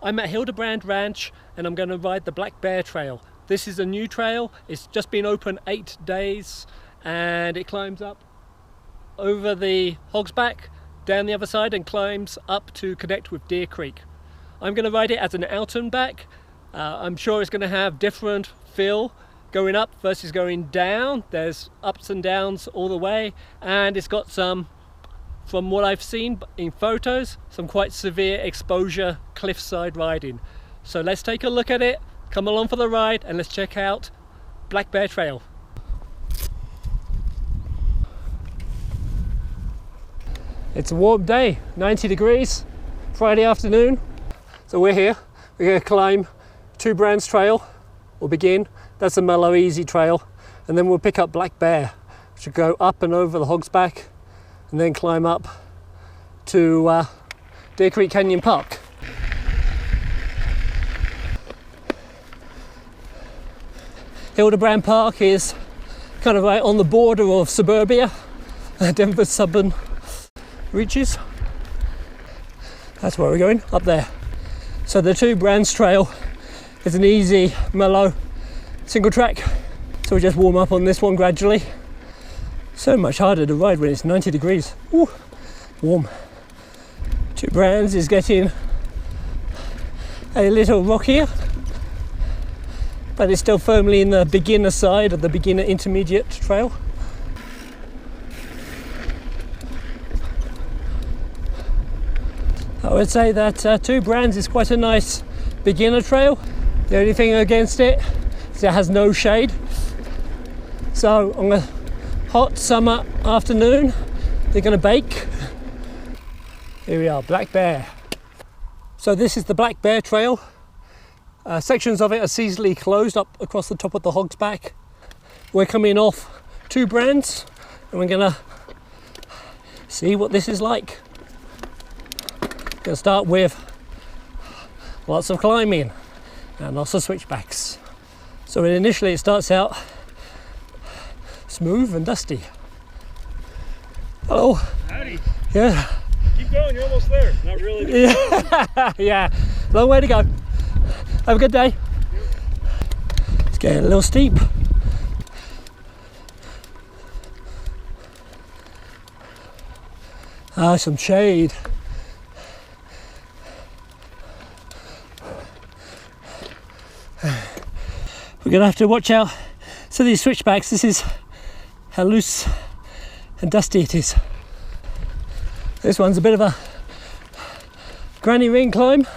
I'm at Hildebrand Ranch and I'm going to ride the Black Bear Trail. This is a new trail. It's just been open 8 days and it climbs up over the Hogsback, down the other side, and climbs up to connect with Deer Creek. I'm going to ride it as an out and back. I'm sure it's going to have different feel going up versus going down. There's ups and downs all the way, and it's got some, from what I've seen in photos, some quite severe exposure cliffside riding. So let's take a look at it, come along for the ride, and let's check out Black Bear Trail. It's a warm day, 90 degrees, Friday afternoon. So we're here, we're going to climb Two Brands Trail. We'll begin, that's a mellow, easy trail. And then we'll pick up Black Bear, which will go up and over the Hogsback, and then climb up to Deer Creek Canyon Park. Hildebrand Park is kind of right on the border of suburbia, Denver's southern reaches. That's where we're going, up there. So the Two Brands Trail is an easy, mellow, single track. So we just warm up on this one gradually. So much harder to ride when it's 90 degrees. Ooh, warm. Two Brands is getting a little rockier, but it's still firmly in the beginner side of the beginner intermediate trail. I would say that Two Brands is quite a nice beginner trail. The only thing against it is it has no shade. So on a hot summer afternoon, they're going to bake. Here we are, Black Bear. So this is the Black Bear Trail. Sections of it are seasonally closed up across the top of the Hogsback. We're coming off Two Brands and we're going to see what this is like. Going to start with lots of climbing and lots of switchbacks. So initially it starts out smooth and dusty. Hello. Howdy. Yeah. Keep going, you're almost there. Not really. Yeah. Yeah. Long way to go. Have a good day. It's getting a little steep. Some shade. We're going to have to watch out. So these switchbacks, this is how loose and dusty it is. This one's a bit of a granny ring climb.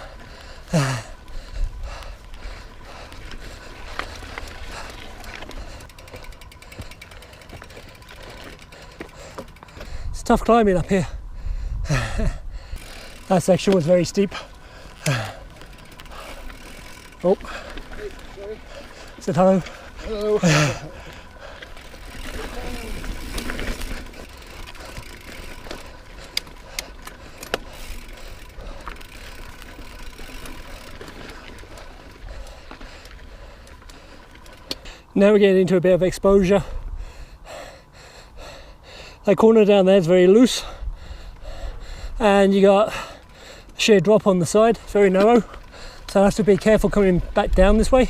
It's tough climbing up here. That section was very steep. Oh. Hey, sorry. Said hello. Hello. Now we're getting into a bit of exposure. That corner down there is very loose, and you got a sheer drop on the side. It's very narrow, so I have to be careful coming back down this way.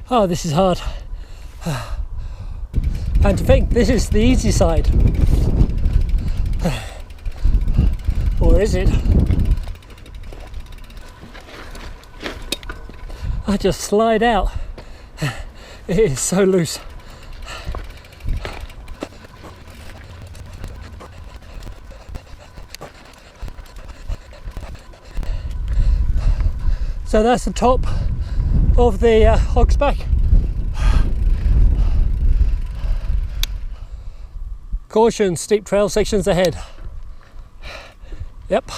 Oh, this is hard. And to think this is the easy side. Or is it? I just slide out. It is so loose. So that's the top of the Hogsback. Caution, steep trail sections ahead. Yep.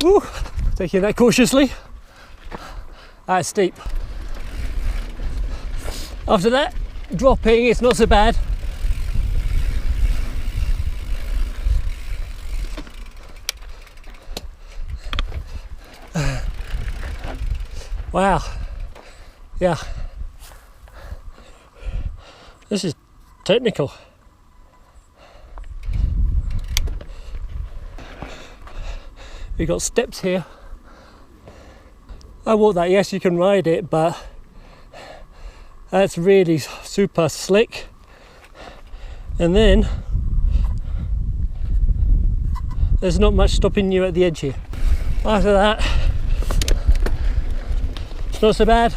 Woo. Taking that cautiously. That's steep. After that, dropping, it's not so bad. Wow. Yeah. This is technical. We've got steps here. I walk that, yes, you can ride it, but that's really super slick. And then there's not much stopping you at the edge here. After that, it's not so bad.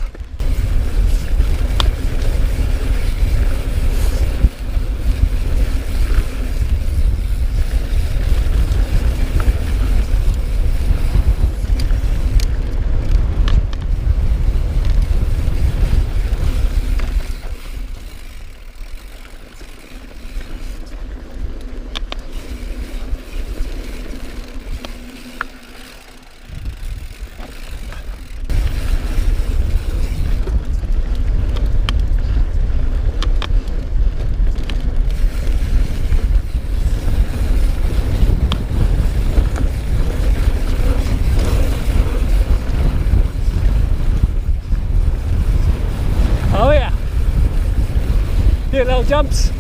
Little jumps.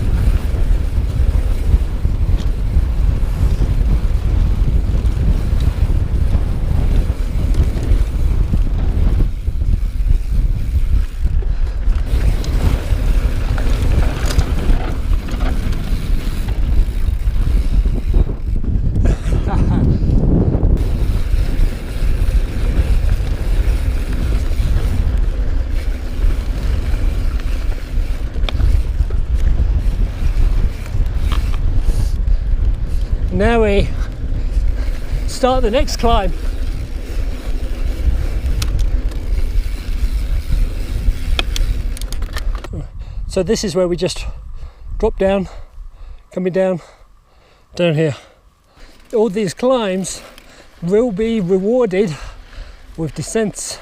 Now we start the next climb. So this is where we just drop down, coming down here. All these climbs will be rewarded with descents,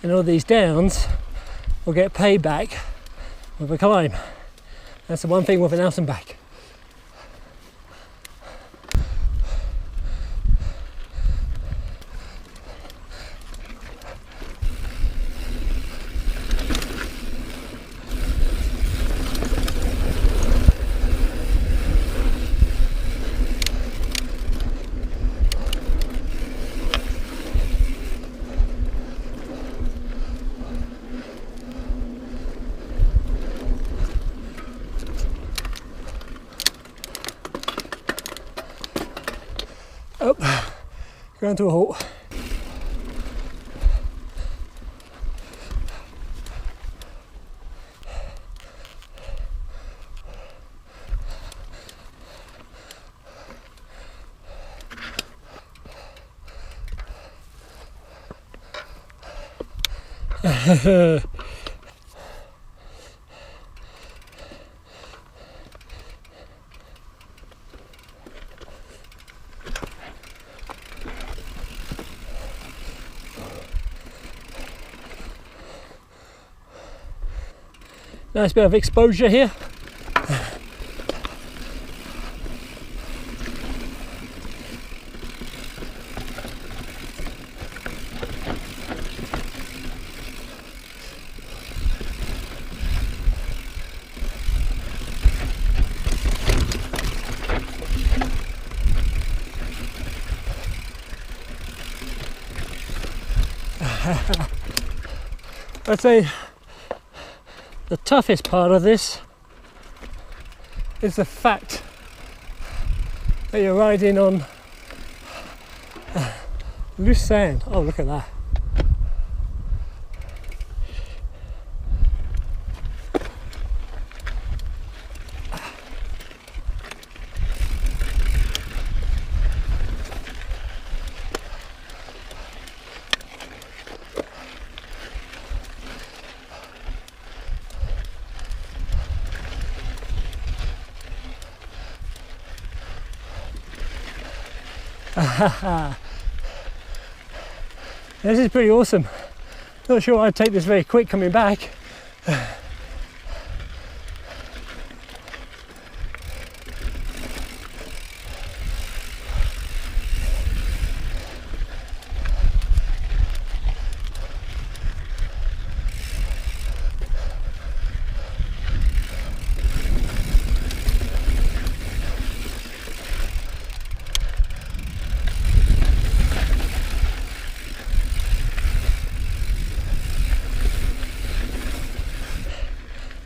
and all these downs will get payback with a climb. That's the one thing with an out and back. Oh, going to a halt. Nice bit of exposure here. I'd say the toughest part of this is the fact that you're riding on loose sand. Oh, look at that. This is pretty awesome. Not sure I'd take this very quick coming back.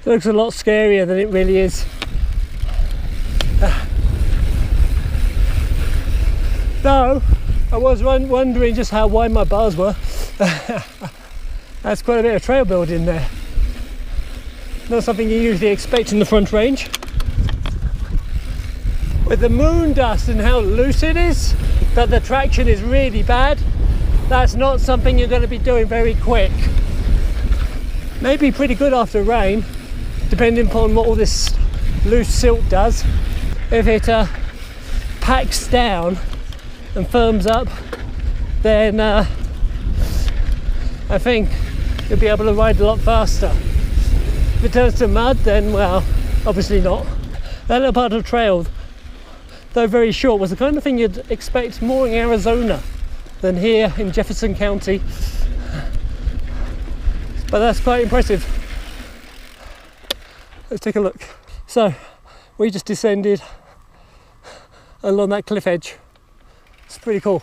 It looks a lot scarier than it really is. Though I was wondering just how wide my bars were. That's quite a bit of trail build in there. Not something you usually expect in the front range. With the moon dust and how loose it is, that the traction is really bad, that's not something you're going to be doing very quick. Maybe pretty good after rain, depending upon what all this loose silt does. If it packs down and firms up, then I think you'll be able to ride a lot faster. If it turns to mud, then well, obviously not. That little part of the trail, though very short, was the kind of thing you'd expect more in Arizona than here in Jefferson County. But that's quite impressive. Let's take a look. So we just descended along that cliff edge. It's pretty cool.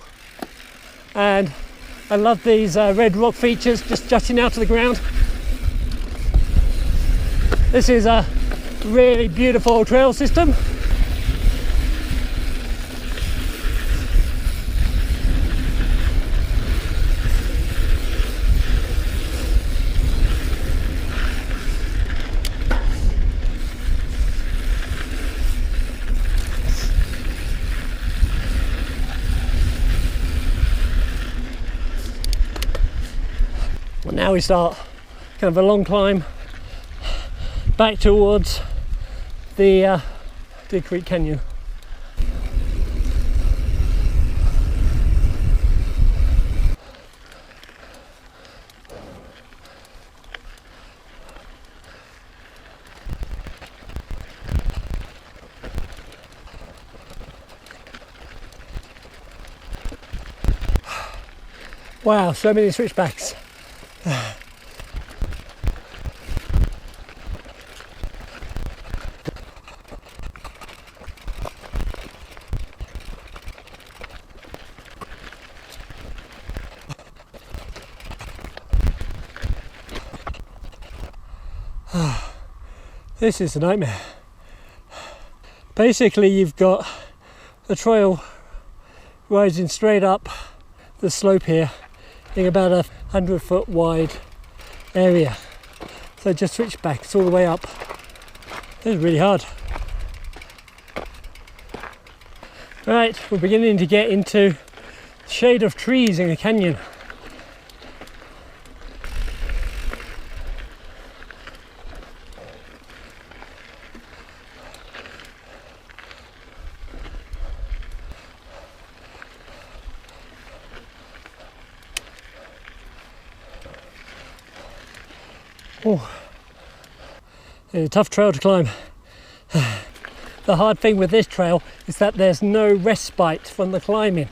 And I love these red rock features just jutting out of the ground. This is a really beautiful trail system. Now we start kind of a long climb back towards the Deer Creek Canyon. Wow, so many switchbacks. This is a nightmare. Basically, you've got a trail rising straight up the slope here in about 100-foot wide area. So just switchbacks all the way up. This is really hard. Right, we're beginning to get into the shade of trees in the canyon. Oh, it's a tough trail to climb. The hard thing with this trail is that there's no respite from the climbing.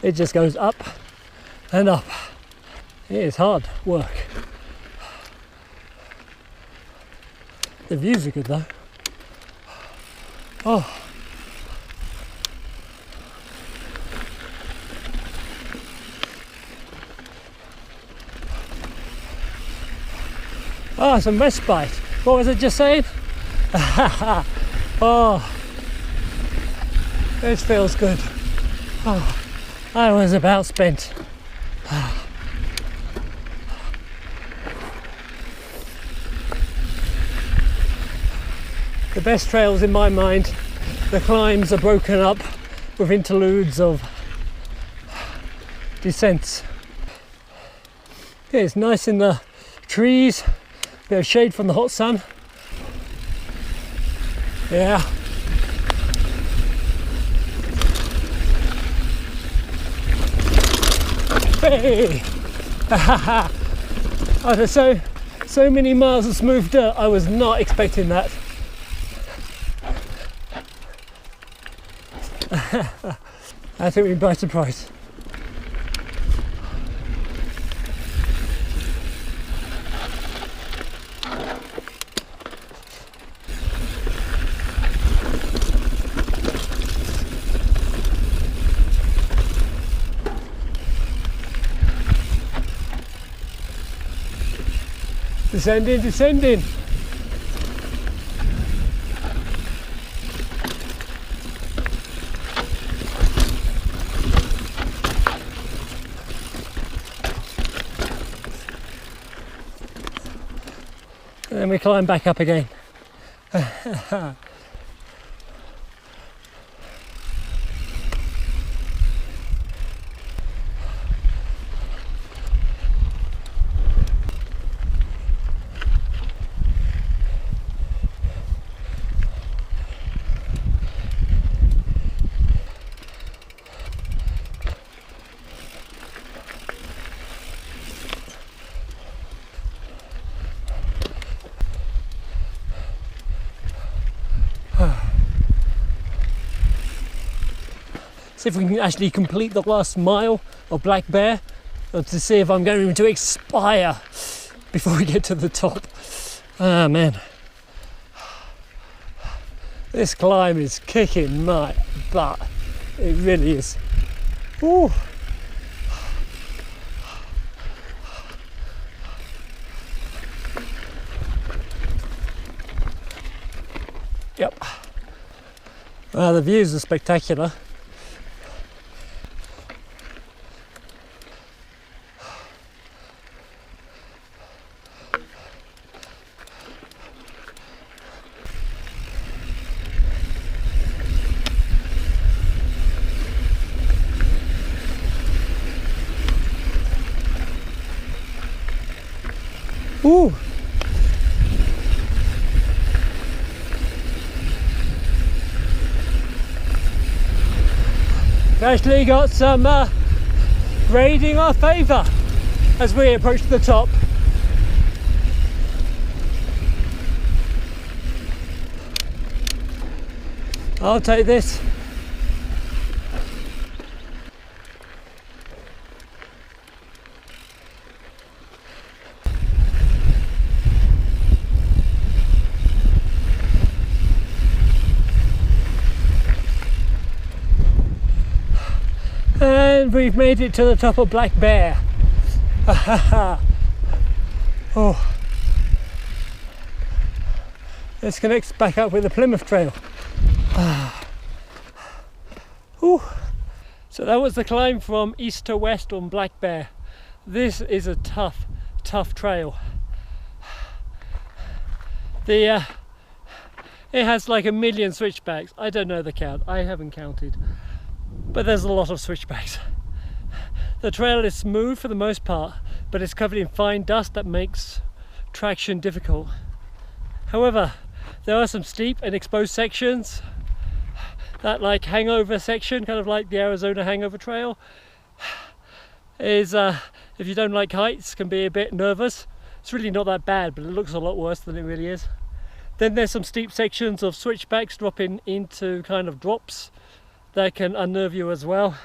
It just goes up and up. It is hard work. The views are good though. Oh. Oh, some respite. What was it just saying? Oh, this feels good. Oh, I was about spent. The best trails in my mind, the climbs are broken up with interludes of descents. Okay, it's nice in the trees. Bit of shade from the hot sun. Yeah. Hey! Oh, there's so many miles of smooth dirt. I was not expecting that. That took me by surprise. Descending, descending. And then we climb back up again. See if we can actually complete the last mile of Black Bear, or to see if I'm going to expire before we get to the top. Ah man, this climb is kicking my butt. It really is. Ooh. Yep. Well, the views are spectacular. Ooh. Actually got some rain in our favour as we approach the top. I'll take this. And we've made it to the top of Black Bear. Oh. Let's connect back up with the Plymouth Trail. Ooh. So that was the climb from east to west on Black Bear. This is a tough trail. It has like 1 million switchbacks. I don't know the count, I haven't counted. But there's a lot of switchbacks. The trail is smooth for the most part, but it's covered in fine dust that makes traction difficult. However, there are some steep and exposed sections. That like hangover section, kind of like the Arizona hangover trail, is if you don't like heights, can be a bit nervous. It's really not that bad, but it looks a lot worse than it really is. Then there's some steep sections of switchbacks dropping into kind of drops that can unnerve you as well.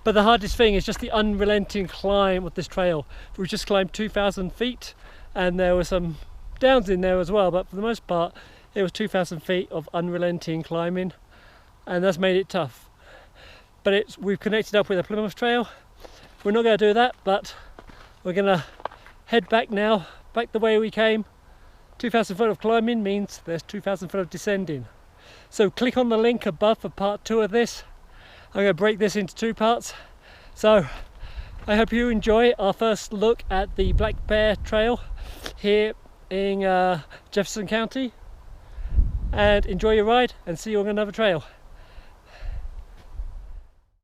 But the hardest thing is just the unrelenting climb of this trail. We just climbed 2,000 feet and there were some downs in there as well, but for the most part it was 2,000 feet of unrelenting climbing, and that's made it tough. But we've connected up with the Plymouth Trail. We're not going to do that, but we're going to head back now, back the way we came. 2,000 foot of climbing means there's 2,000 foot of descending. So click on the link above for part 2 of this. I'm going to break this into 2 parts. So I hope you enjoy our first look at the Black Bear Trail here in Jefferson County, and enjoy your ride, and see you on another trail.